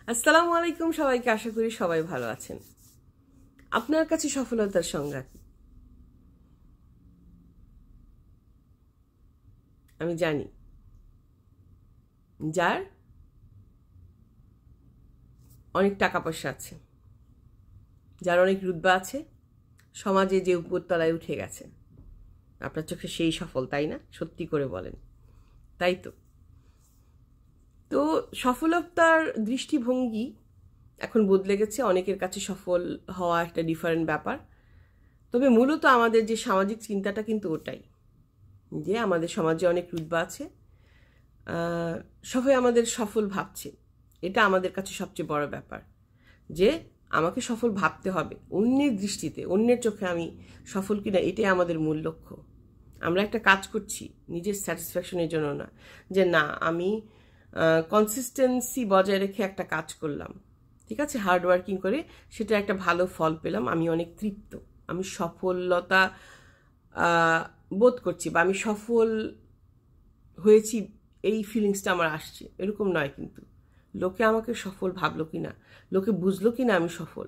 আসসালামু আলাইকুম সবাইকে, আশা করি সবাই ভালো আছেন। আপনার কাছে সফলতার সংজ্ঞা কি? আমি জানি যার অনেক টাকা পয়সা আছে, যার অনেক রুতবা আছে, সমাজে যে উপরতলায় উঠে গেছে, আপনার চোখে সেই সফল, তাই না? সত্যি করে বলেন, তাই তো? তো সফলতার দৃষ্টিভঙ্গি এখন বদলে গেছে। অনেকের কাছে সফল হওয়া একটা ডিফারেন্ট ব্যাপার। তবে মূলত আমাদের যে সামাজিক চিন্তাটা কিন্তু ওটাই, যে আমাদের সমাজে অনেক রুতবা আছে, সবাই আমাদের সফল ভাবছে। এটা আমাদের কাছে সবচেয়ে বড় ব্যাপার, যে আমাকে সফল ভাবতে হবে, অন্যের দৃষ্টিতে, অন্যের চোখে আমি সফল কিনা এটাই আমাদের মূল লক্ষ্য। আমরা একটা কাজ করছি নিজের স্যাটিসফ্যাকশনের জন্য না, যে না আমি কনসিস্টেন্সি বজায় রেখে একটা কাজ করলাম, ঠিক আছে, হার্ড ওয়ার্কিং করে সেটা একটা ভালো ফল পেলাম, আমি অনেক তৃপ্ত, আমি সফলতা বোধ করছি, বা আমি সফল হয়েছি, এই ফিলিংসটা আমার আসছে, এরকম নয়। কিন্তু লোকে আমাকে সফল ভাবলো কিনা, লোকে বুঝলো কিনা আমি সফল,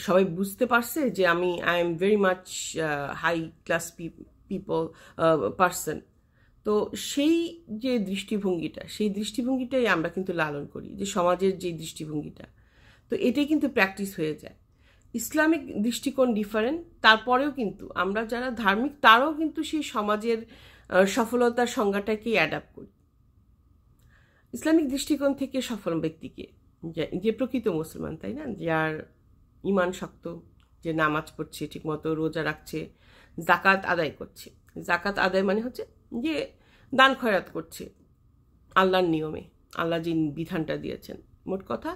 সবাই বুঝতে পারছে যে আমি I am very much high class people person. তো সেই যে দৃষ্টিভঙ্গিটা, সেই দৃষ্টিভঙ্গিটাই আমরা কিন্তু লালন করি, যে সমাজের যে দৃষ্টিভঙ্গিটা, তো এটাই কিন্তু প্র্যাকটিস হয়ে যায়। ইসলামিক দৃষ্টিকোণ ডিফারেন্ট, তারপরেও কিন্তু আমরা যারা ধার্মিক তারাও কিন্তু সেই সমাজের সফলতার সংজ্ঞাটাকেই অ্যাডাপ্ট করি। ইসলামিক দৃষ্টিকোণ থেকে সফল ব্যক্তিকে, যে প্রকৃত মুসলমান, তাই না, যার ইমান শক্ত, যে নামাজ পড়ছে ঠিকমতো, রোজা রাখছে, জাকাত আদায় করছে। জাকাত আদায় মানে হচ্ছে যে দান খয়রাত করছে আল্লাহর নিয়মে, আল্লাহ যে বিধানটা দিয়েছেন। মোট কথা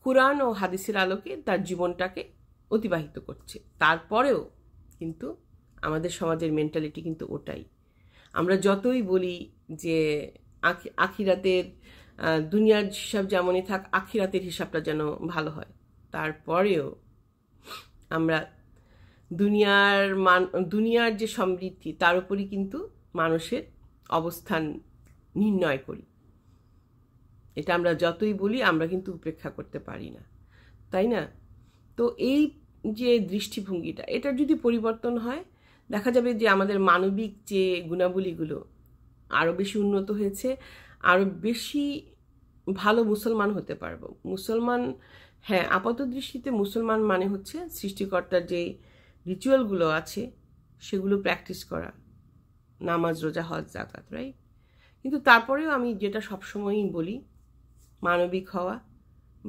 কুরআন ও হাদিসের আলোকে তার জীবনটাকে অতিবাহিত করছে। তারপরেও কিন্তু আমাদের সমাজের মেন্টালিটি কিন্তু ওটাই। আমরা যতই বলি যে আখিরাতের, দুনিয়ার হিসাব যেমনই থাক, আখিরাতের হিসাবটা যেন ভালো হয়, তারপরেও আমরা দুনিয়ার যে সমৃদ্ধি, তার উপরই কিন্তু মানুষের অবস্থান নির্ণয় করি। এটা আমরা যতই বলি, আমরা কিন্তু উপেক্ষা করতে পারি না, তাই না? তো এই যে দৃষ্টিভঙ্গিটা, এটার যদি পরিবর্তন হয়, দেখা যাবে যে আমাদের মানবিক যে গুণাবলীগুলো আরও বেশি উন্নত হয়েছে, আরও বেশি ভালো মুসলমান হতে পারবো। মুসলমান, হ্যাঁ, আপাত দৃষ্টিতে মুসলমান মানে হচ্ছে সৃষ্টিকর্তার যে রিচুয়ালগুলো আছে সেগুলো প্র্যাকটিস করা, নামাজ, রোজা, হজ, যাকাত, রাইট? কিন্তু তারপরেও আমি যেটা সবসময়ই বলি, মানবিক হওয়া,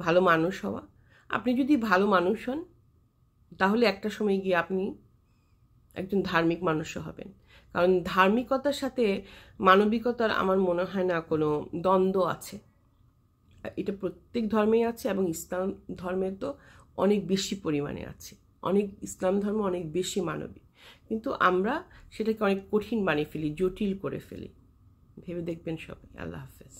ভালো মানুষ হওয়া। আপনি যদি ভালো মানুষ হন, তাহলে একটা সময় গিয়ে আপনি একজন ধার্মিক মানুষও হবেন। কারণ ধার্মিকতার সাথে মানবিকতার আমার মনে হয় না কোনো দ্বন্দ্ব আছে। এটা প্রত্যেক ধর্মেই আছে, এবং ইসলাম ধর্মে তো অনেক বেশি পরিমাণে আছে। ইসলাম ধর্ম অনেক বেশি মানবিক, কিন্তু আমরা সেটাকে অনেক কঠিন বানিয়ে ফেলি, জটিল করে ফেলি। ভেবে দেখবেন সবাই। আল্লাহ হাফেজ।